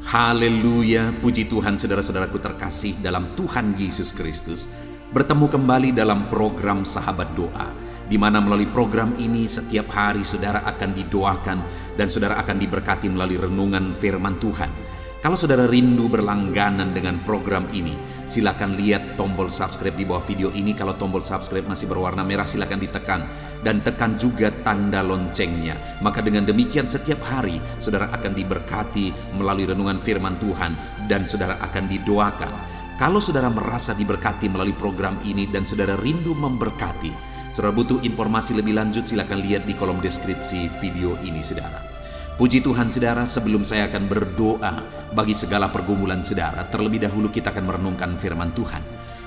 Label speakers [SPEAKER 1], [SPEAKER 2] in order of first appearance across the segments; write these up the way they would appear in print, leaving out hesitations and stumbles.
[SPEAKER 1] Haleluya, puji Tuhan saudara-saudaraku terkasih dalam Tuhan Yesus Kristus. Bertemu kembali dalam program Sahabat Doa, di mana melalui program ini setiap hari saudara akan didoakan dan saudara akan diberkati melalui renungan firman Tuhan. Kalau saudara rindu berlangganan dengan program ini, silakan lihat tombol subscribe di bawah video ini. Kalau tombol subscribe masih berwarna merah, silakan ditekan dan tekan juga tanda loncengnya. Maka dengan demikian setiap hari saudara akan diberkati melalui renungan firman Tuhan dan saudara akan didoakan. Kalau saudara merasa diberkati melalui program ini dan saudara rindu memberkati, saudara butuh informasi lebih lanjut, silakan lihat di kolom deskripsi video ini saudara. Puji Tuhan saudara, sebelum saya akan berdoa bagi segala pergumulan saudara, terlebih dahulu kita akan merenungkan firman Tuhan.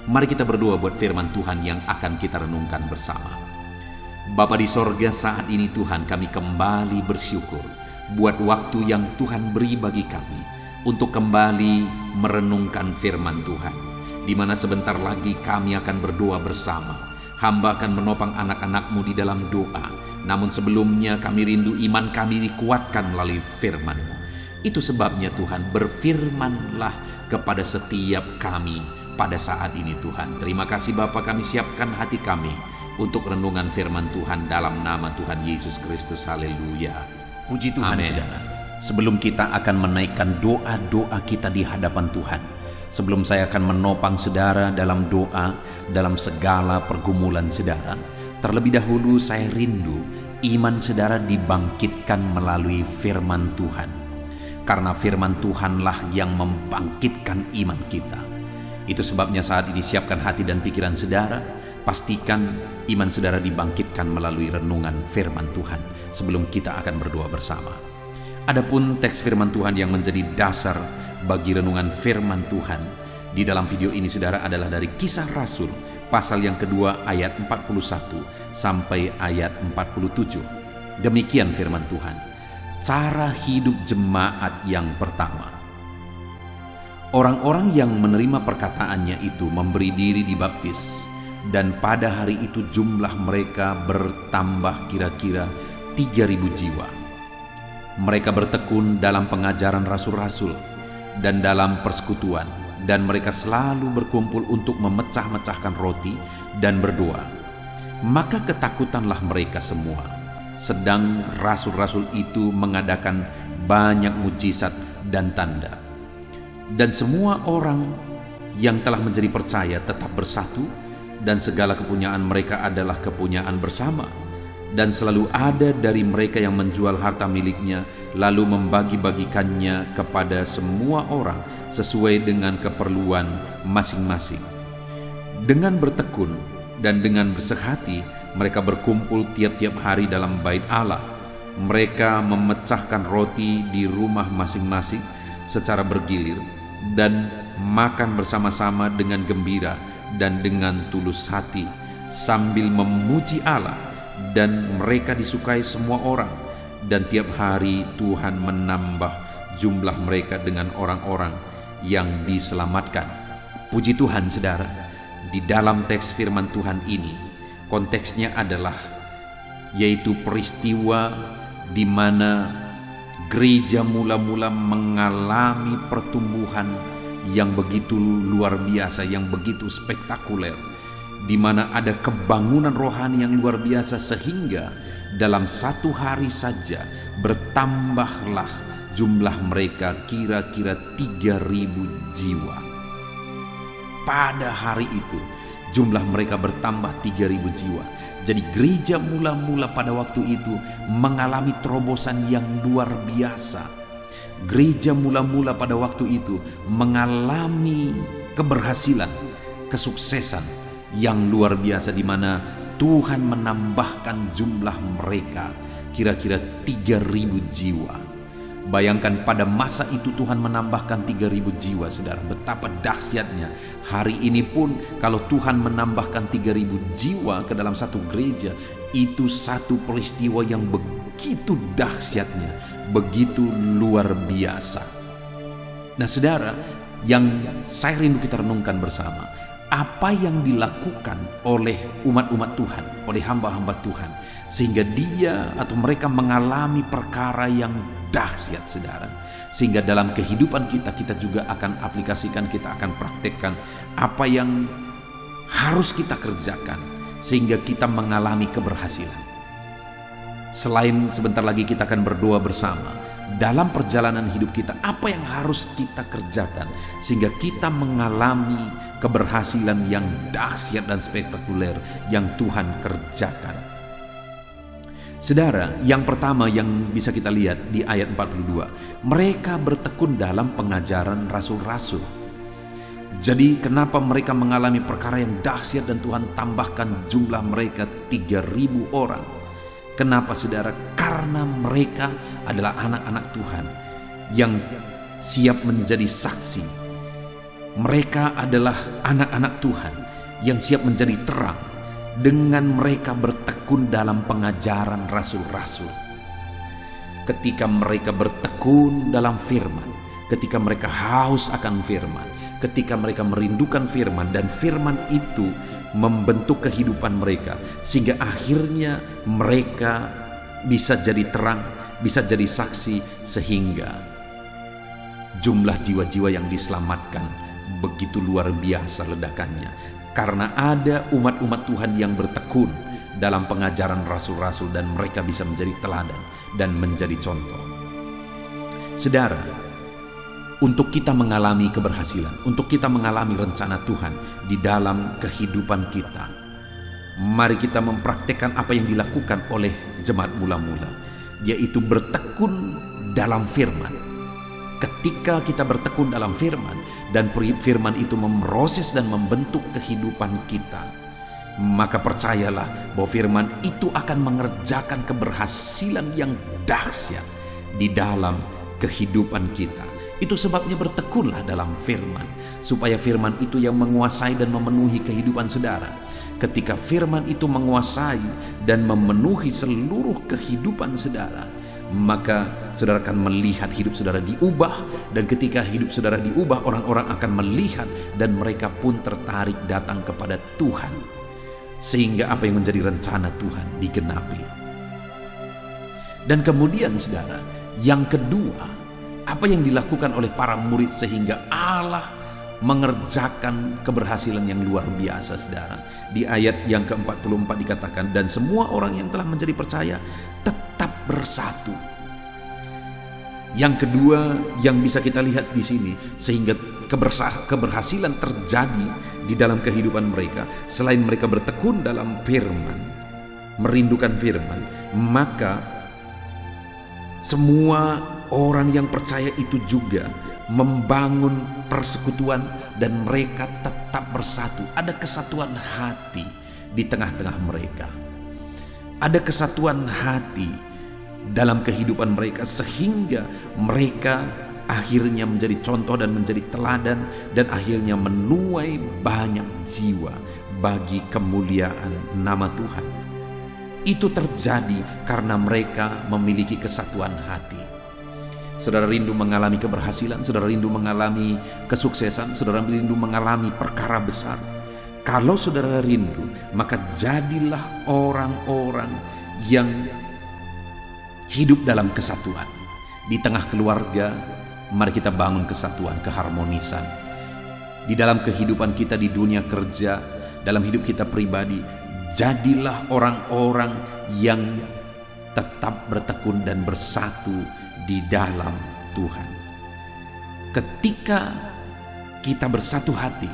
[SPEAKER 1] Mari kita berdoa buat firman Tuhan yang akan kita renungkan bersama. Bapa di sorga, saat ini Tuhan kami kembali bersyukur buat waktu yang Tuhan beri bagi kami untuk kembali merenungkan firman Tuhan, di mana sebentar lagi kami akan berdoa bersama. Hamba akan menopang anak-anak-Mu di dalam doa. Namun sebelumnya kami rindu iman kami dikuatkan melalui firman-Mu. Itu sebabnya Tuhan, berfirmanlah kepada setiap kami pada saat ini Tuhan. Terima kasih Bapa, kami siapkan hati kami untuk renungan firman Tuhan dalam nama Tuhan Yesus Kristus. Haleluya. Puji Tuhan saudara. Sebelum kita akan menaikkan doa-doa kita di hadapan Tuhan, sebelum saya akan menopang saudara dalam doa, dalam segala pergumulan saudara, terlebih dahulu saya rindu iman saudara dibangkitkan melalui firman Tuhan. Karena firman Tuhanlah yang membangkitkan iman kita. Itu sebabnya saat ini siapkan hati dan pikiran saudara. Pastikan iman saudara dibangkitkan melalui renungan firman Tuhan sebelum kita akan berdoa bersama. Adapun teks firman Tuhan yang menjadi dasar bagi renungan firman Tuhan di dalam video ini saudara adalah dari Kisah Rasul pasal yang kedua ayat 41 sampai ayat 47. Demikian firman Tuhan. Cara hidup jemaat yang pertama. Orang-orang yang menerima perkataannya itu memberi diri dibaptis, dan pada hari itu jumlah mereka bertambah kira-kira 3.000 jiwa. Mereka bertekun dalam pengajaran rasul-rasul dan dalam persekutuan, dan mereka selalu berkumpul untuk memecah-mecahkan roti dan berdoa. Maka ketakutanlah mereka semua, sedang rasul-rasul itu mengadakan banyak mujizat dan tanda. Dan semua orang yang telah menjadi percaya tetap bersatu, dan segala kepunyaan mereka adalah kepunyaan bersama. Dan selalu ada dari mereka yang menjual harta miliknya, lalu membagi-bagikannya kepada semua orang sesuai dengan keperluan masing-masing. Dengan bertekun dan dengan bersehati, mereka berkumpul tiap-tiap hari dalam bait Allah. Mereka memecahkan roti di rumah masing-masing secara bergilir, dan makan bersama-sama dengan gembira dan dengan tulus hati, sambil memuji Allah. Dan mereka disukai semua orang, dan tiap hari Tuhan menambah jumlah mereka dengan orang-orang yang diselamatkan. Puji Tuhan saudara, di dalam teks firman Tuhan ini konteksnya adalah yaitu peristiwa di mana gereja mula-mula mengalami pertumbuhan yang begitu luar biasa, yang begitu spektakuler, di mana ada kebangunan rohani yang luar biasa, sehingga dalam satu hari saja bertambahlah jumlah mereka kira-kira 3.000 jiwa. Pada hari itu jumlah mereka bertambah 3.000 jiwa. Jadi gereja mula-mula pada waktu itu mengalami terobosan yang luar biasa. Gereja mula-mula pada waktu itu mengalami keberhasilan, kesuksesan yang luar biasa, di mana Tuhan menambahkan jumlah mereka kira-kira 3.000 jiwa. Bayangkan pada masa itu Tuhan menambahkan 3.000 jiwa saudara. Betapa dahsyatnya. Hari ini pun kalau Tuhan menambahkan 3.000 jiwa ke dalam satu gereja, itu satu peristiwa yang begitu dahsyatnya, begitu luar biasa. Nah saudara, yang saya rindu kita renungkan bersama apa yang dilakukan oleh umat-umat Tuhan, oleh hamba-hamba Tuhan, sehingga dia atau mereka mengalami perkara yang dahsyat, saudara. Sehingga dalam kehidupan kita juga akan aplikasikan, kita akan praktekkan apa yang harus kita kerjakan sehingga kita mengalami keberhasilan. Selain sebentar lagi kita akan berdoa bersama, dalam perjalanan hidup kita apa yang harus kita kerjakan sehingga kita mengalami keberhasilan yang dahsyat dan spektakuler yang Tuhan kerjakan. Saudara, yang pertama yang bisa kita lihat di ayat 42, mereka bertekun dalam pengajaran rasul-rasul. Jadi kenapa mereka mengalami perkara yang dahsyat dan Tuhan tambahkan jumlah mereka 3.000 orang? Kenapa, saudara? Karena mereka adalah anak-anak Tuhan yang siap menjadi saksi. Mereka adalah anak-anak Tuhan yang siap menjadi terang dengan mereka bertekun dalam pengajaran rasul-rasul. Ketika mereka bertekun dalam firman, ketika mereka haus akan firman, ketika mereka merindukan firman, dan firman itu membentuk kehidupan mereka sehingga akhirnya mereka bisa jadi terang, bisa jadi saksi, sehingga jumlah jiwa-jiwa yang diselamatkan begitu luar biasa ledakannya. Karena ada umat-umat Tuhan yang bertekun dalam pengajaran rasul-rasul dan mereka bisa menjadi teladan dan menjadi contoh. Saudara, untuk kita mengalami keberhasilan, untuk kita mengalami rencana Tuhan di dalam kehidupan kita, mari kita mempraktekkan apa yang dilakukan oleh jemaat mula-mula, yaitu bertekun dalam firman. Ketika kita bertekun dalam firman dan firman itu memproses dan membentuk kehidupan kita, maka percayalah bahwa firman itu akan mengerjakan keberhasilan yang dahsyat di dalam kehidupan kita. Itu sebabnya bertekunlah dalam firman, supaya firman itu yang menguasai dan memenuhi kehidupan saudara. Ketika firman itu menguasai dan memenuhi seluruh kehidupan saudara, maka saudara akan melihat hidup saudara diubah. Dan ketika hidup saudara diubah, orang-orang akan melihat dan mereka pun tertarik datang kepada Tuhan, sehingga apa yang menjadi rencana Tuhan digenapi. Dan kemudian saudara, yang kedua, apa yang dilakukan oleh para murid sehingga Allah mengerjakan keberhasilan yang luar biasa, saudara. Di ayat yang ke-44 dikatakan, dan semua orang yang telah menjadi percaya tetap bersatu. Yang kedua yang bisa kita lihat di sini, sehingga keberhasilan terjadi di dalam kehidupan mereka, selain mereka bertekun dalam firman, merindukan firman, maka semua orang yang percaya itu juga membangun persekutuan dan mereka tetap bersatu. Ada kesatuan hati di tengah-tengah mereka. Ada kesatuan hati dalam kehidupan mereka sehingga mereka akhirnya menjadi contoh dan menjadi teladan dan akhirnya menuai banyak jiwa bagi kemuliaan nama Tuhan. Itu terjadi karena mereka memiliki kesatuan hati. Saudara rindu mengalami keberhasilan, saudara rindu mengalami kesuksesan, saudara rindu mengalami perkara besar. Kalau saudara rindu, maka jadilah orang-orang yang hidup dalam kesatuan. Di tengah keluarga, mari kita bangun kesatuan, keharmonisan. Di dalam kehidupan kita di dunia kerja, dalam hidup kita pribadi, jadilah orang-orang yang tetap bertekun dan bersatu di dalam Tuhan. Ketika kita bersatu hati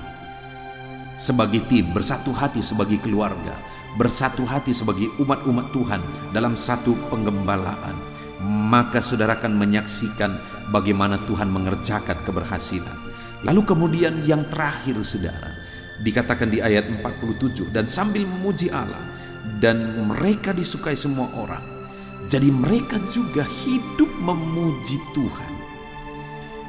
[SPEAKER 1] sebagai tim, bersatu hati sebagai keluarga, bersatu hati sebagai umat-umat Tuhan dalam satu penggembalaan, maka saudara akan menyaksikan bagaimana Tuhan mengerjakan keberhasilan. Lalu kemudian yang terakhir, saudara, dikatakan di ayat 47, dan sambil memuji Allah, dan mereka disukai semua orang. Jadi mereka juga hidup memuji Tuhan,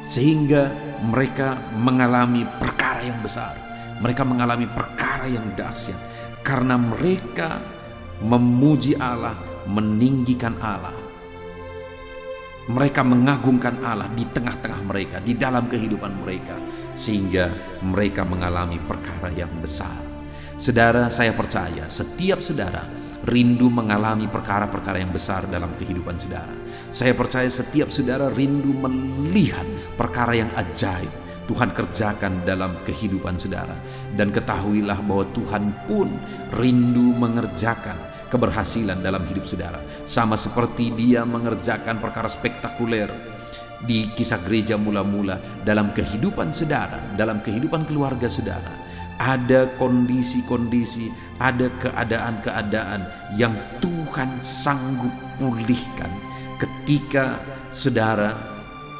[SPEAKER 1] sehingga mereka mengalami perkara yang besar, mereka mengalami perkara yang dahsyat, karena mereka memuji Allah, meninggikan Allah. Mereka mengagungkan Allah di tengah-tengah mereka, di dalam kehidupan mereka, sehingga mereka mengalami perkara yang besar. Saudara, saya percaya setiap saudara rindu mengalami perkara-perkara yang besar dalam kehidupan saudara. Saya percaya setiap saudara rindu melihat perkara yang ajaib Tuhan kerjakan dalam kehidupan saudara. Dan ketahuilah bahwa Tuhan pun rindu mengerjakan keberhasilan dalam hidup saudara, sama seperti Dia mengerjakan perkara spektakuler di kisah gereja mula-mula dalam kehidupan saudara, dalam kehidupan keluarga saudara. Ada kondisi-kondisi, ada keadaan-keadaan yang Tuhan sanggup pulihkan ketika saudara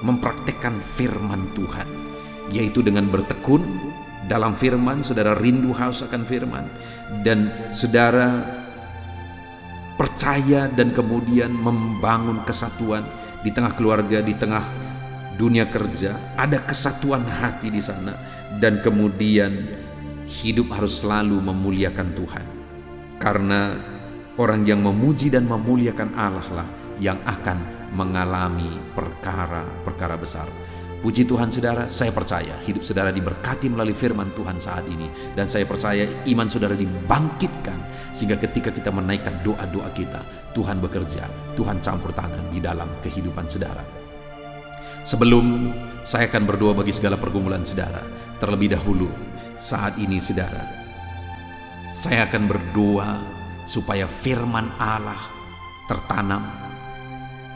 [SPEAKER 1] mempraktekkan firman Tuhan, yaitu dengan bertekun dalam firman. Saudara rindu haus akan firman, dan saudara percaya dan kemudian membangun kesatuan di tengah keluarga, di tengah dunia kerja. Ada kesatuan hati di sana, dan kemudian hidup harus selalu memuliakan Tuhan, karena orang yang memuji dan memuliakan Allah lah yang akan mengalami perkara-perkara besar. Puji Tuhan saudara, saya percaya hidup saudara diberkati melalui firman Tuhan saat ini, dan saya percaya iman saudara dibangkitkan, sehingga ketika kita menaikkan doa-doa kita, Tuhan bekerja, Tuhan campur tangan di dalam kehidupan saudara. Sebelum saya akan berdoa bagi segala pergumulan saudara, terlebih dahulu saat ini saudara, saya akan berdoa supaya firman Allah tertanam,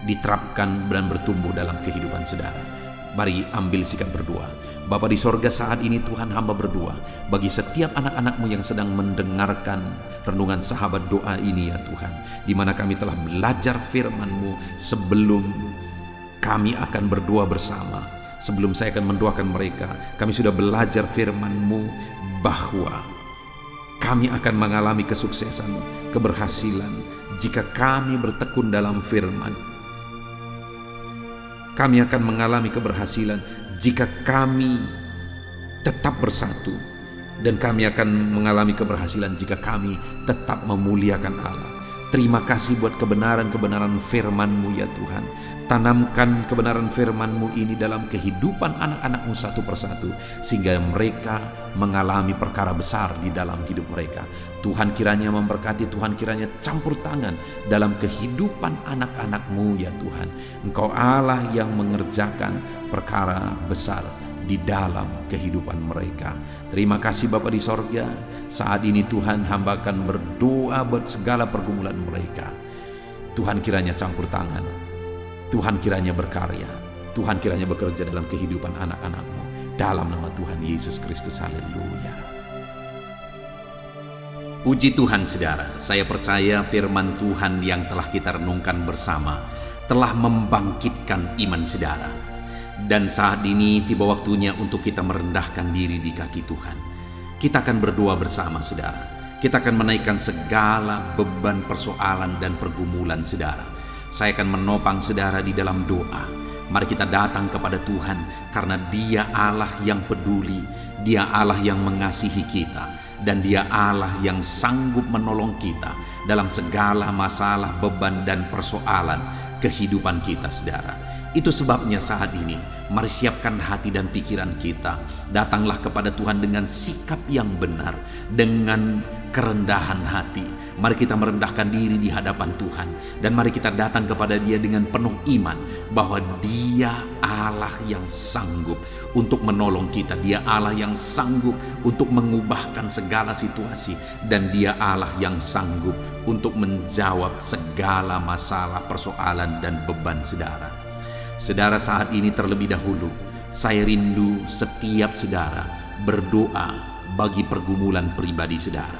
[SPEAKER 1] diterapkan dan bertumbuh dalam kehidupan saudara. Mari ambil sikap berdoa. Bapa di sorga, saat ini Tuhan, hamba berdoa bagi setiap anak-anak-Mu yang sedang mendengarkan renungan sahabat doa ini ya Tuhan, di mana kami telah belajar firman-Mu. Sebelum kami akan berdoa bersama, sebelum saya akan mendoakan mereka, kami sudah belajar firman-Mu bahwa kami akan mengalami kesuksesan, keberhasilan jika kami bertekun dalam firman. Kami akan mengalami keberhasilan jika kami tetap bersatu, dan kami akan mengalami keberhasilan jika kami tetap memuliakan Allah. Terima kasih buat kebenaran-kebenaran firman-Mu ya Tuhan. Tanamkan kebenaran firman-Mu ini dalam kehidupan anak-anak-Mu satu persatu, sehingga mereka mengalami perkara besar di dalam hidup mereka. Tuhan kiranya memberkati, Tuhan kiranya campur tangan dalam kehidupan anak-anak-Mu ya Tuhan. Engkau Allah yang mengerjakan perkara besar di dalam kehidupan mereka. Terima kasih Bapa di sorga. Saat ini Tuhan, hamba akan berdoa buat segala pergumulan mereka. Tuhan kiranya campur tangan, Tuhan kiranya berkarya, Tuhan kiranya bekerja dalam kehidupan anak-anak-Mu, dalam nama Tuhan Yesus Kristus. Haleluya. Puji Tuhan saudara, saya percaya firman Tuhan yang telah kita renungkan bersama telah membangkitkan iman saudara. Dan saat ini tiba waktunya untuk kita merendahkan diri di kaki Tuhan. Kita akan berdoa bersama saudara. Kita akan menaikkan segala beban, persoalan dan pergumulan saudara. Saya akan menopang saudara di dalam doa. Mari kita datang kepada Tuhan, karena Dia Allah yang peduli, Dia Allah yang mengasihi kita, dan Dia Allah yang sanggup menolong kita dalam segala masalah, beban dan persoalan kehidupan kita saudara. Itu sebabnya saat ini, mari siapkan hati dan pikiran kita. Datanglah kepada Tuhan dengan sikap yang benar, dengan kerendahan hati. Mari kita merendahkan diri di hadapan Tuhan, dan mari kita datang kepada Dia dengan penuh iman bahwa Dia Allah yang sanggup untuk menolong kita. Dia Allah yang sanggup untuk mengubahkan segala situasi, dan Dia Allah yang sanggup untuk menjawab segala masalah, persoalan dan beban saudara. Saudara, saat ini terlebih dahulu saya rindu setiap saudara berdoa bagi pergumulan pribadi saudara.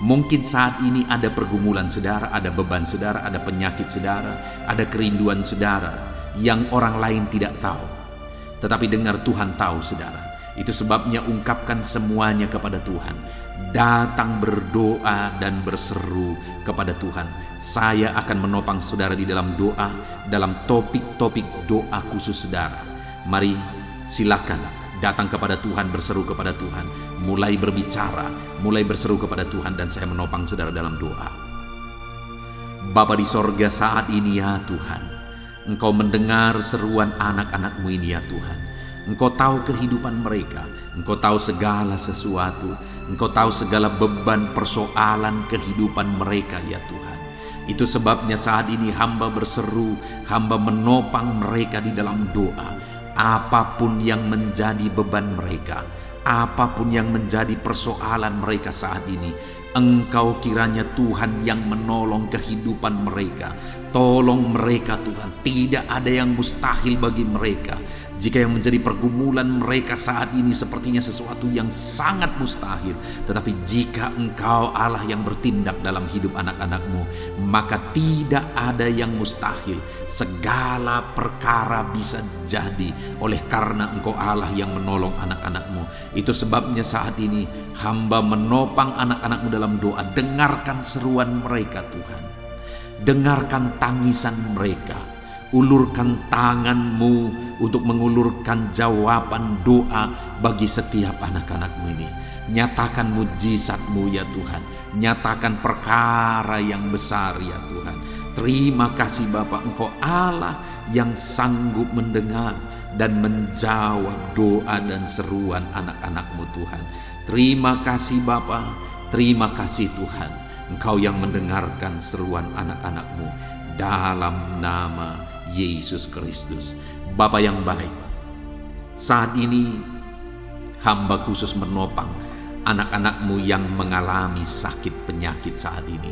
[SPEAKER 1] Mungkin saat ini ada pergumulan saudara, ada beban saudara, ada penyakit saudara, ada kerinduan saudara yang orang lain tidak tahu. Tetapi dengar, Tuhan tahu saudara. Itu sebabnya ungkapkan semuanya kepada Tuhan. Datang berdoa dan berseru kepada Tuhan. Saya akan menopang saudara di dalam doa, dalam topik-topik doa khusus saudara. Mari silakan datang kepada Tuhan, berseru kepada Tuhan, mulai berbicara, mulai berseru kepada Tuhan, dan saya menopang saudara dalam doa. Bapa di sorga, saat ini ya Tuhan, Engkau mendengar seruan anak-anak-Mu ini ya Tuhan. Engkau tahu kehidupan mereka, Engkau tahu segala sesuatu, Engkau tahu segala beban persoalan kehidupan mereka ya Tuhan. Itu sebabnya saat ini hamba berseru, hamba menopang mereka di dalam doa. Apapun yang menjadi beban mereka, apapun yang menjadi persoalan mereka saat ini, Engkau kiranya Tuhan yang menolong kehidupan mereka. Tolong mereka Tuhan, tidak ada yang mustahil bagi mereka. Jika yang menjadi pergumulan mereka saat ini sepertinya sesuatu yang sangat mustahil, tetapi jika Engkau Allah yang bertindak dalam hidup anak-anak-Mu, maka tidak ada yang mustahil. Segala perkara bisa jadi oleh karena Engkau Allah yang menolong anak-anak-Mu. Itu sebabnya saat ini hamba menopang anak-anak-Mu dalam doa. Dengarkan seruan mereka Tuhan, dengarkan tangisan mereka. Ulurkan tangan-Mu untuk mengulurkan jawaban doa bagi setiap anak-anak-Mu ini. Nyatakan mujizat-Mu ya Tuhan, nyatakan perkara yang besar ya Tuhan. Terima kasih Bapa, Engkau Allah yang sanggup mendengar dan menjawab doa dan seruan anak-anak-Mu Tuhan. Terima kasih Bapa, terima kasih Tuhan, Engkau yang mendengarkan seruan anak-anak-Mu dalam nama Yesus Kristus. Bapa yang baik, saat ini hamba khusus menopang anak-anak-Mu yang mengalami sakit penyakit saat ini.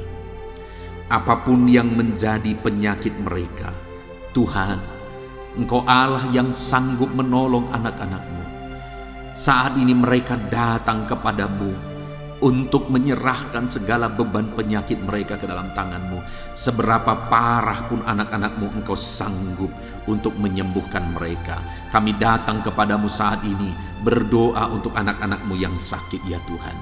[SPEAKER 1] Apapun yang menjadi penyakit mereka, Tuhan, Engkau Allah yang sanggup menolong anak-anak-Mu. Saat ini mereka datang kepadamu untuk menyerahkan segala beban penyakit mereka ke dalam tangan-Mu. Seberapa parah pun anak-anak-Mu, Engkau sanggup untuk menyembuhkan mereka. Kami datang kepadamu saat ini berdoa untuk anak-anak-Mu yang sakit ya Tuhan.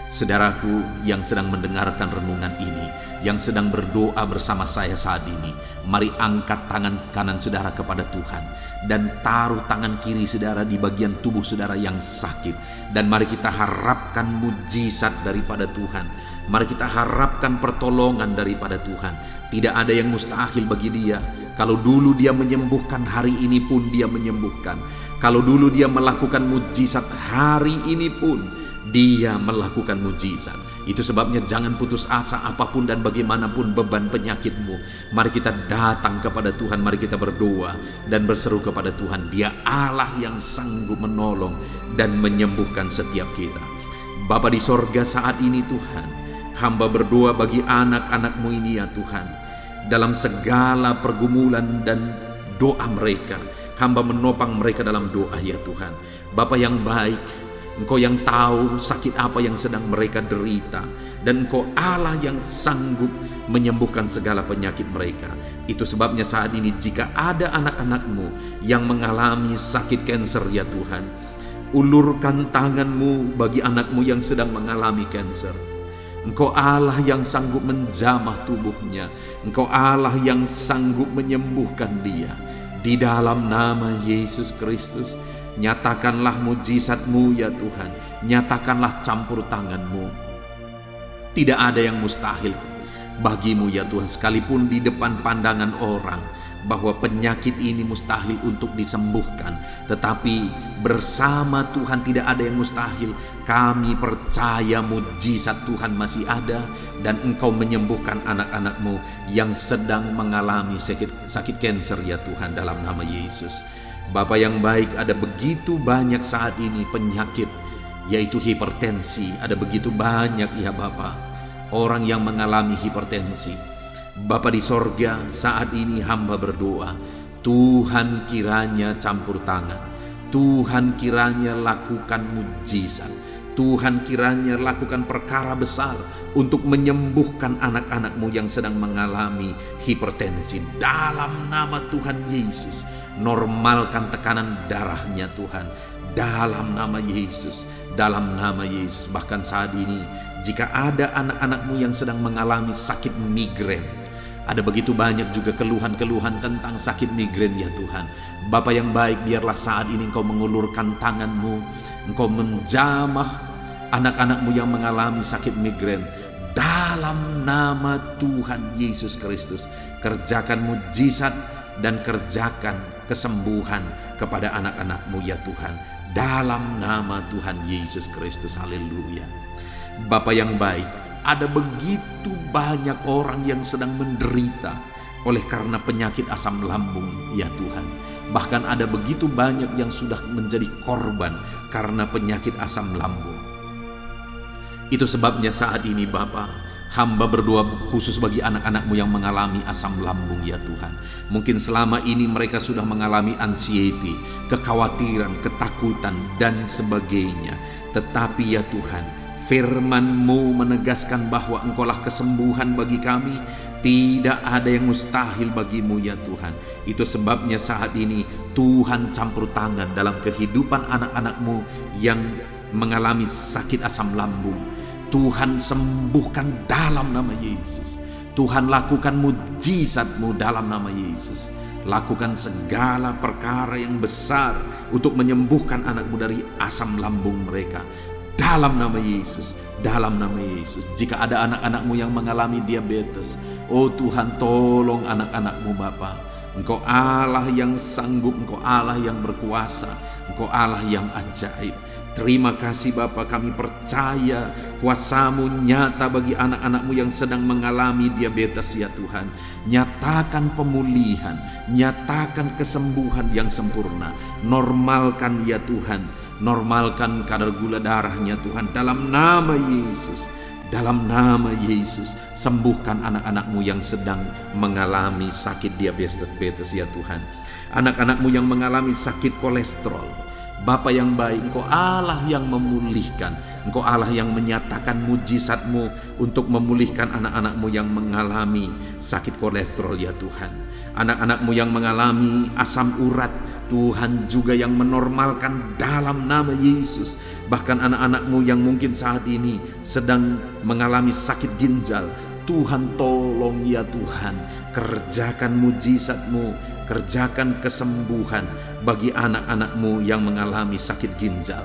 [SPEAKER 1] Saudaraku yang sedang mendengarkan renungan ini, yang sedang berdoa bersama saya saat ini, mari angkat tangan kanan saudara kepada Tuhan dan taruh tangan kiri saudara di bagian tubuh saudara yang sakit, dan mari kita harapkan mujizat daripada Tuhan. Mari kita harapkan pertolongan daripada Tuhan. Tidak ada yang mustahil bagi Dia. Kalau dulu Dia menyembuhkan, hari ini pun Dia menyembuhkan. Kalau dulu Dia melakukan mujizat, hari ini pun Dia melakukan mujizat. Itu sebabnya jangan putus asa apapun dan bagaimanapun beban penyakitmu. Mari kita datang kepada Tuhan, mari kita berdoa dan berseru kepada Tuhan. Dia Allah yang sanggup menolong dan menyembuhkan setiap kita. Bapa di sorga, saat ini Tuhan, hamba berdoa bagi anak-anak-Mu ini ya Tuhan. Dalam segala pergumulan dan doa mereka, hamba menopang mereka dalam doa ya Tuhan. Bapa yang baik, Engkau yang tahu sakit apa yang sedang mereka derita, dan Engkau Allah yang sanggup menyembuhkan segala penyakit mereka. Itu sebabnya saat ini jika ada anak-anak-Mu yang mengalami sakit kanker ya Tuhan, ulurkan tangan-Mu bagi anak-Mu yang sedang mengalami kanker. Engkau Allah yang sanggup menjamah tubuhnya, Engkau Allah yang sanggup menyembuhkan dia. Di dalam nama Yesus Kristus, nyatakanlah mujizat-Mu ya Tuhan, nyatakanlah campur tangan-Mu. Tidak ada yang mustahil bagi-Mu ya Tuhan, sekalipun di depan pandangan orang bahwa penyakit ini mustahil untuk disembuhkan, tetapi bersama Tuhan tidak ada yang mustahil. Kami percaya mujizat Tuhan masih ada, dan Engkau menyembuhkan anak-anak-Mu yang sedang mengalami sakit kanker ya Tuhan, dalam nama Yesus. Bapa yang baik, ada begitu banyak saat ini penyakit, yaitu hipertensi. Ada begitu banyak ya Bapa, orang yang mengalami hipertensi. Bapa di sorga, saat ini hamba berdoa, Tuhan kiranya campur tangan, Tuhan kiranya lakukan mujizat, Tuhan kiranya lakukan perkara besar untuk menyembuhkan anak-anak-Mu yang sedang mengalami hipertensi. Dalam nama Tuhan Yesus, normalkan tekanan darahnya Tuhan, dalam nama Yesus, dalam nama Yesus. Bahkan saat ini jika ada anak-anak-Mu yang sedang mengalami sakit migrain, ada begitu banyak juga keluhan-keluhan tentang sakit migrain ya Tuhan. Bapa yang baik, biarlah saat ini Engkau mengulurkan tangan-Mu, Engkau menjamah anak-anak-Mu yang mengalami sakit migrain. Dalam nama Tuhan Yesus Kristus, kerjakan mujizat dan kerjakan kesembuhan kepada anak-anak-Mu ya Tuhan, dalam nama Tuhan Yesus Kristus. Haleluya. Bapa yang baik, ada begitu banyak orang yang sedang menderita oleh karena penyakit asam lambung ya Tuhan. Bahkan ada begitu banyak yang sudah menjadi korban karena penyakit asam lambung. Itu sebabnya saat ini Bapa, hamba berdoa khusus bagi anak-anak-Mu yang mengalami asam lambung ya Tuhan. Mungkin selama ini mereka sudah mengalami anxiety, kekhawatiran, ketakutan dan sebagainya. Tetapi ya Tuhan, firman-Mu menegaskan bahwa Engkaulah kesembuhan bagi kami. Tidak ada yang mustahil bagi-Mu ya Tuhan. Itu sebabnya saat ini Tuhan campur tangan dalam kehidupan anak-anak-Mu yang mengalami sakit asam lambung. Tuhan sembuhkan dalam nama Yesus. Tuhan lakukan mujizat-Mu dalam nama Yesus. Lakukan segala perkara yang besar untuk menyembuhkan anak-Mu dari asam lambung mereka, dalam nama Yesus, dalam nama Yesus. Jika ada anak-anak-Mu yang mengalami diabetes, oh Tuhan, tolong anak-anak-Mu Bapa. Engkau Allah yang sanggup, Engkau Allah yang berkuasa, Engkau Allah yang ajaib. Terima kasih Bapa, kami percaya kuasa-Mu nyata bagi anak-anak-Mu yang sedang mengalami diabetes ya Tuhan. Nyatakan pemulihan, nyatakan kesembuhan yang sempurna. Normalkan ya Tuhan, normalkan kadar gula darahnya Tuhan, dalam nama Yesus. Dalam nama Yesus, sembuhkan anak-anak-Mu yang sedang mengalami sakit diabetes ya Tuhan. Anak-anak-Mu yang mengalami sakit kolesterol, Bapa yang baik, Engkau Allah yang memulihkan. Engkau Allah yang menyatakan mujizat-Mu untuk memulihkan anak-anak-Mu yang mengalami sakit kolesterol ya Tuhan. Anak-anak-Mu yang mengalami asam urat, Tuhan juga yang menormalkan dalam nama Yesus. Bahkan anak-anak-Mu yang mungkin saat ini sedang mengalami sakit ginjal, Tuhan tolong ya Tuhan, kerjakan mujizat-Mu, kerjakan kesembuhan bagi anak-anak-Mu yang mengalami sakit ginjal.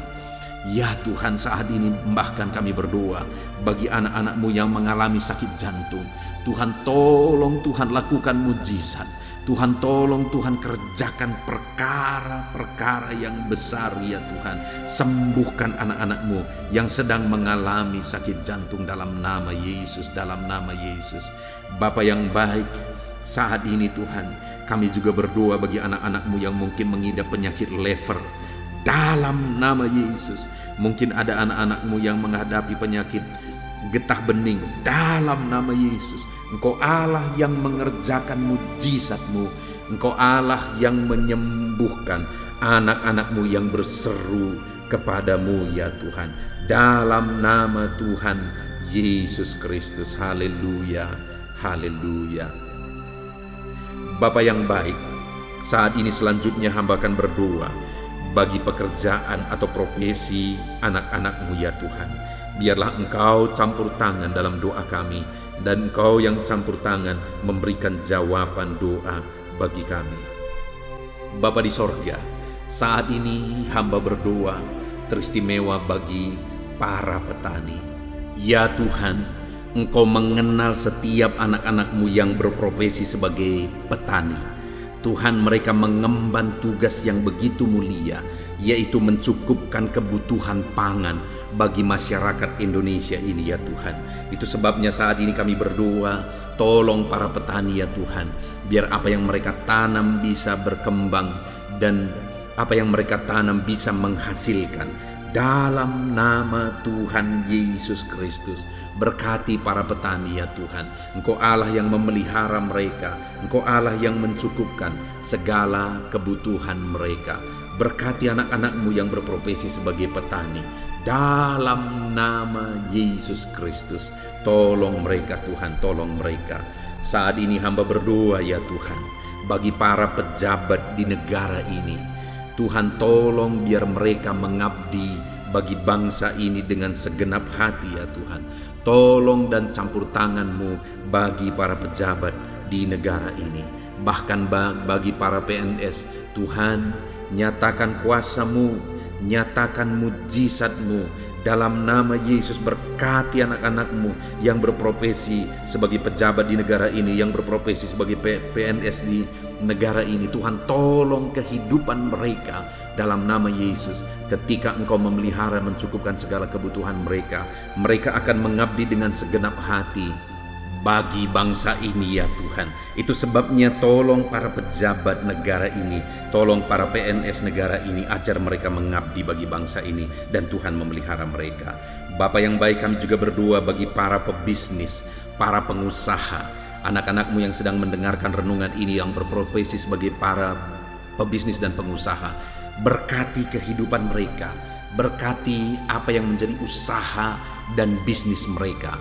[SPEAKER 1] Ya Tuhan, saat ini bahkan kami berdoa bagi anak-anak-Mu yang mengalami sakit jantung. Tuhan tolong, Tuhan lakukan mujizat. Tuhan tolong, Tuhan kerjakan perkara-perkara yang besar ya Tuhan. Sembuhkan anak-anak-Mu yang sedang mengalami sakit jantung dalam nama Yesus, dalam nama Yesus. Bapa yang baik, saat ini Tuhan, kami juga berdoa bagi anak-anak-Mu yang mungkin mengidap penyakit lever, dalam nama Yesus. Mungkin ada anak-anak-Mu yang menghadapi penyakit getah bening, dalam nama Yesus. Engkau Allah yang mengerjakan mujizat-Mu. Engkau Allah yang menyembuhkan anak-anak-Mu yang berseru kepadamu ya Tuhan, dalam nama Tuhan Yesus Kristus. Haleluya, haleluya. Bapa yang baik, saat ini selanjutnya hamba akan berdoa bagi pekerjaan atau profesi anak-anak-Mu ya Tuhan. Biarlah Engkau campur tangan dalam doa kami, dan Engkau yang campur tangan memberikan jawaban doa bagi kami. Bapa di sorga, saat ini hamba berdoa teristimewa bagi para petani. Ya Tuhan, Engkau mengenal setiap anak-anak-Mu yang berprofesi sebagai petani. Tuhan, mereka mengemban tugas yang begitu mulia, yaitu mencukupkan kebutuhan pangan bagi masyarakat Indonesia ini ya Tuhan. Itu sebabnya saat ini kami berdoa, tolong para petani ya Tuhan, biar apa yang mereka tanam bisa berkembang dan apa yang mereka tanam bisa menghasilkan. Dalam nama Tuhan Yesus Kristus, berkati para petani ya Tuhan. Engkau Allah yang memelihara mereka, Engkau Allah yang mencukupkan segala kebutuhan mereka. Berkati anak-anak-Mu yang berprofesi sebagai petani, dalam nama Yesus Kristus. Tolong mereka Tuhan, tolong mereka. Saat ini hamba berdoa ya Tuhan, bagi para pejabat di negara ini. Tuhan tolong biar mereka mengabdi bagi bangsa ini dengan segenap hati ya Tuhan. Tolong dan campur tangan-Mu bagi para pejabat di negara ini. Bahkan bagi para PNS, Tuhan nyatakan kuasa-Mu, nyatakan mujizat-Mu. Dalam nama Yesus, berkati anak-anak-Mu yang berprofesi sebagai pejabat di negara ini, yang berprofesi sebagai PNS di negara ini. Tuhan, tolong kehidupan mereka dalam nama Yesus. Ketika Engkau memelihara, mencukupkan segala kebutuhan mereka, mereka akan mengabdi dengan segenap hati bagi bangsa ini ya Tuhan. Itu sebabnya tolong para pejabat negara ini, tolong para PNS negara ini, ajar mereka mengabdi bagi bangsa ini, dan Tuhan memelihara mereka. Bapa yang baik, kami juga berdoa bagi para pebisnis, para pengusaha, anak-anak-Mu yang sedang mendengarkan renungan ini, yang berprofesi sebagai para pebisnis dan pengusaha. Berkati kehidupan mereka, berkati apa yang menjadi usaha dan bisnis mereka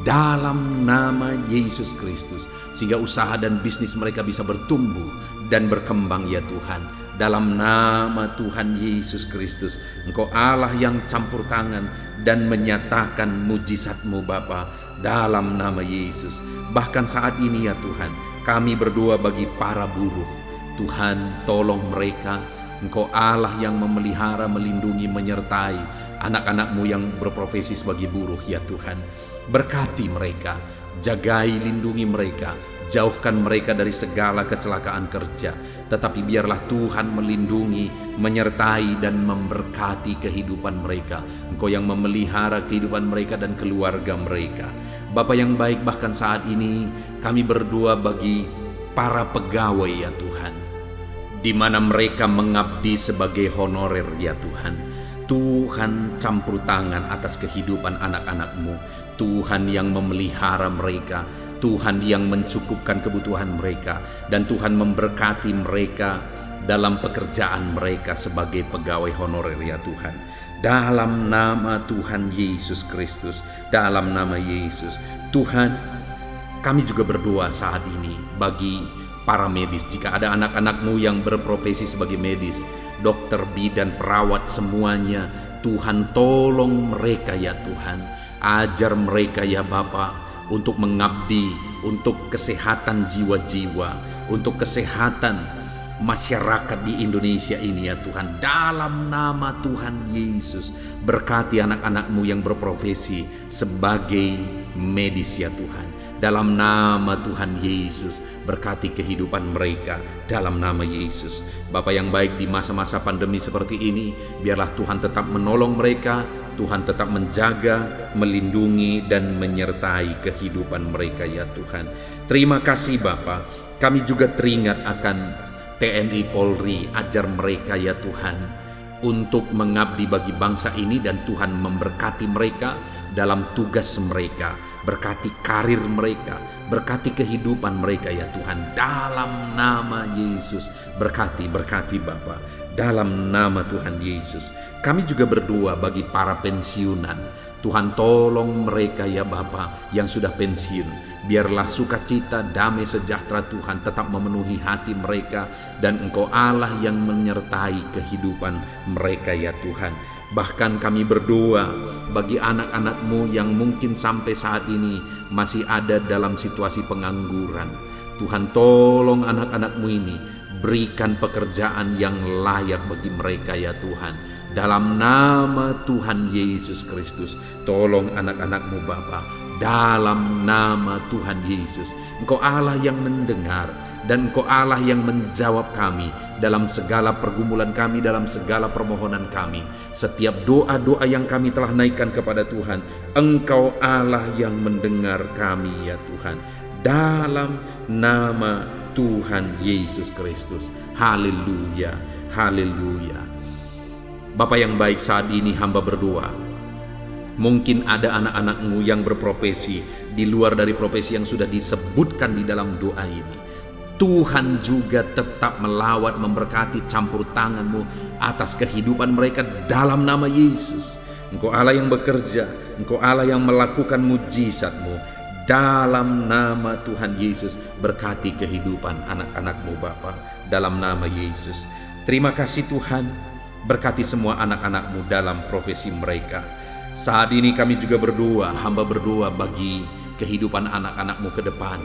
[SPEAKER 1] dalam nama Yesus Kristus, sehingga usaha dan bisnis mereka bisa bertumbuh dan berkembang ya Tuhan. Dalam nama Tuhan Yesus Kristus, Engkau Allah yang campur tangan dan menyatakan mujizat-Mu Bapa, dalam nama Yesus. Bahkan saat ini ya Tuhan, kami berdoa bagi para buruh. Tuhan, tolong mereka. Engkau Allah yang memelihara, melindungi, menyertai anak-anak-Mu yang berprofesi sebagai buruh ya Tuhan. Berkati mereka, jagai, lindungi mereka, jauhkan mereka dari segala kecelakaan kerja. Tetapi biarlah Tuhan melindungi, menyertai dan memberkati kehidupan mereka. Engkau yang memelihara kehidupan mereka dan keluarga mereka. Bapa yang baik, bahkan saat ini kami berdoa bagi para pegawai ya Tuhan, di mana mereka mengabdi sebagai honorer ya Tuhan. Tuhan, campur tangan atas kehidupan anak-anak-Mu. Tuhan yang memelihara mereka, Tuhan yang mencukupkan kebutuhan mereka, dan Tuhan memberkati mereka dalam pekerjaan mereka sebagai pegawai honorer ya Tuhan. Dalam nama Tuhan Yesus Kristus, dalam nama Yesus. Tuhan, kami juga berdoa saat ini bagi para medis. Jika ada anak-anak-Mu yang berprofesi sebagai medis, dokter, bidan, perawat, semuanya, Tuhan tolong mereka ya Tuhan. Ajar mereka ya Bapa untuk mengabdi, untuk kesehatan jiwa-jiwa, untuk kesehatan masyarakat di Indonesia ini ya Tuhan. Dalam nama Tuhan Yesus, berkati anak-anak-Mu yang berprofesi sebagai medis ya Tuhan. Dalam nama Tuhan Yesus, berkati kehidupan mereka dalam nama Yesus. Bapa yang baik, di masa-masa pandemi seperti ini, biarlah Tuhan tetap menolong mereka, Tuhan tetap menjaga, melindungi dan menyertai kehidupan mereka ya Tuhan. Terima kasih Bapa. Kami juga teringat akan TNI Polri, ajar mereka ya Tuhan untuk mengabdi bagi bangsa ini, dan Tuhan memberkati mereka dalam tugas mereka. Berkati karir mereka, berkati kehidupan mereka ya Tuhan. Dalam nama Yesus, berkati Bapa. Dalam nama Tuhan Yesus. Kami juga berdoa bagi para pensiunan. Tuhan tolong mereka ya Bapa yang sudah pensiun. Biarlah sukacita, damai sejahtera Tuhan tetap memenuhi hati mereka, dan Engkau Allah yang menyertai kehidupan mereka ya Tuhan. Bahkan kami berdoa bagi anak-anak-Mu yang mungkin sampai saat ini masih ada dalam situasi pengangguran. Tuhan tolong anak-anak-Mu ini, berikan pekerjaan yang layak bagi mereka ya Tuhan. Dalam nama Tuhan Yesus Kristus, tolong anak-anak-Mu Bapa. Dalam nama Tuhan Yesus, Engkau Allah yang mendengar, dan Engkau Allah yang menjawab kami dalam segala pergumulan kami, dalam segala permohonan kami. Setiap doa-doa yang kami telah naikkan kepada Tuhan, Engkau Allah yang mendengar kami ya Tuhan. Dalam nama Tuhan Yesus Kristus. Haleluya, haleluya. Bapa yang baik, saat ini hamba berdoa. Mungkin ada anak-anak-Mu yang berprofesi di luar dari profesi yang sudah disebutkan di dalam doa ini. Tuhan juga tetap melawat, memberkati, campur tangan-Mu atas kehidupan mereka dalam nama Yesus. Engkau Allah yang bekerja, Engkau Allah yang melakukan mujizat-Mu. Dalam nama Tuhan Yesus, berkati kehidupan anak-anak-Mu Bapa, dalam nama Yesus. Terima kasih Tuhan, berkati semua anak-anak-Mu dalam profesi mereka. Saat ini kami juga berdoa, hamba berdoa bagi kehidupan anak-anak-Mu ke depan.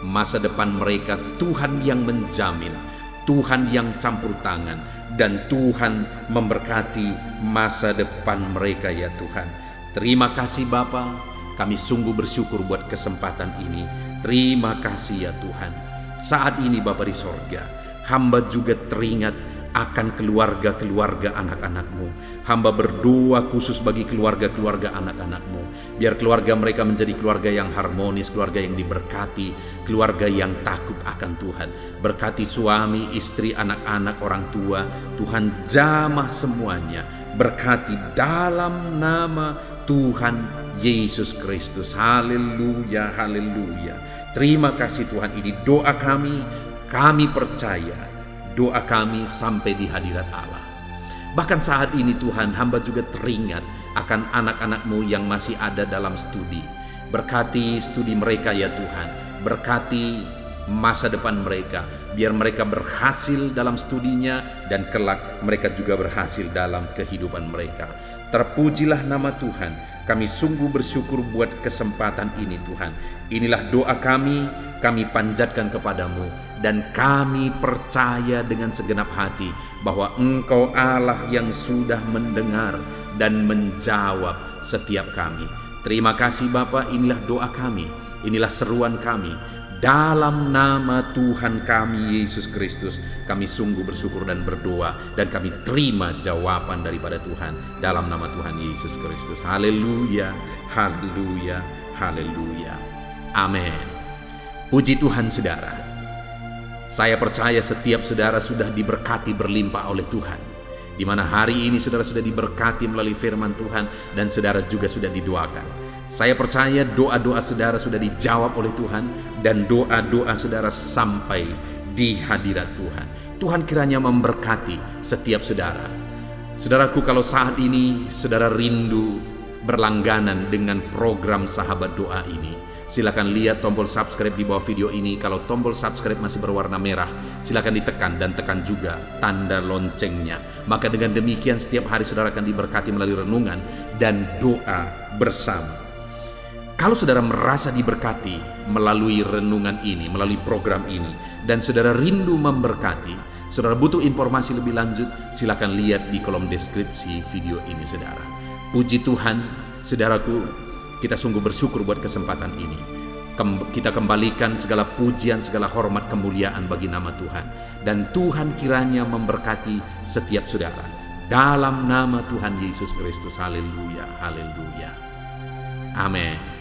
[SPEAKER 1] Masa depan mereka Tuhan yang menjamin, Tuhan yang campur tangan, dan Tuhan memberkati masa depan mereka ya Tuhan. Terima kasih Bapa, kami sungguh bersyukur buat kesempatan ini. Terima kasih ya Tuhan. Saat ini Bapa di sorga, hamba juga teringat akan keluarga-keluarga anak-anak-Mu. Hamba berdoa khusus bagi keluarga-keluarga anak-anak-Mu. Biar keluarga mereka menjadi keluarga yang harmonis, keluarga yang diberkati, keluarga yang takut akan Tuhan. Berkati suami, istri, anak-anak, orang tua. Tuhan jamah semuanya. Berkati dalam nama Tuhan Yesus Kristus. Haleluya, haleluya. Terima kasih Tuhan, ini doa kami percaya doa kami sampai di hadirat Allah. Bahkan saat ini Tuhan, hamba juga teringat akan anak-anak-Mu yang masih ada dalam studi. Berkati studi mereka ya Tuhan, berkati masa depan mereka, biar mereka berhasil dalam studinya dan kelak mereka juga berhasil dalam kehidupan mereka. Terpujilah nama Tuhan. Kami sungguh bersyukur buat kesempatan ini Tuhan. Inilah doa kami panjatkan kepadamu, dan kami percaya dengan segenap hati bahwa Engkau Allah yang sudah mendengar dan menjawab setiap kami. Terima kasih Bapa, inilah doa kami, inilah seruan kami. Dalam nama Tuhan kami Yesus Kristus, kami sungguh bersyukur dan berdoa, dan kami terima jawaban daripada Tuhan dalam nama Tuhan Yesus Kristus. Haleluya, haleluya, haleluya. Amin. Puji Tuhan saudara. Saya percaya setiap saudara sudah diberkati berlimpah oleh Tuhan. Di mana hari ini saudara sudah diberkati melalui firman Tuhan, dan saudara juga sudah didoakan. Saya percaya doa-doa saudara sudah dijawab oleh Tuhan, dan doa-doa saudara sampai di hadirat Tuhan. Tuhan kiranya memberkati setiap saudara. Saudaraku, kalau saat ini saudara rindu berlangganan dengan program Sahabat Doa ini, silakan lihat tombol subscribe di bawah video ini. Kalau tombol subscribe masih berwarna merah, silakan ditekan, dan tekan juga tanda loncengnya. Maka dengan demikian setiap hari saudara akan diberkati melalui renungan dan doa bersama. Kalau saudara merasa diberkati melalui renungan ini, melalui program ini, dan saudara rindu memberkati, saudara butuh informasi lebih lanjut, silakan lihat di kolom deskripsi video ini saudara. Puji Tuhan, saudaraku, kita sungguh bersyukur buat kesempatan ini. Kita kembalikan segala pujian, segala hormat, kemuliaan bagi nama Tuhan. Dan Tuhan kiranya memberkati setiap saudara. Dalam nama Tuhan Yesus Kristus, haleluya, haleluya. Amin.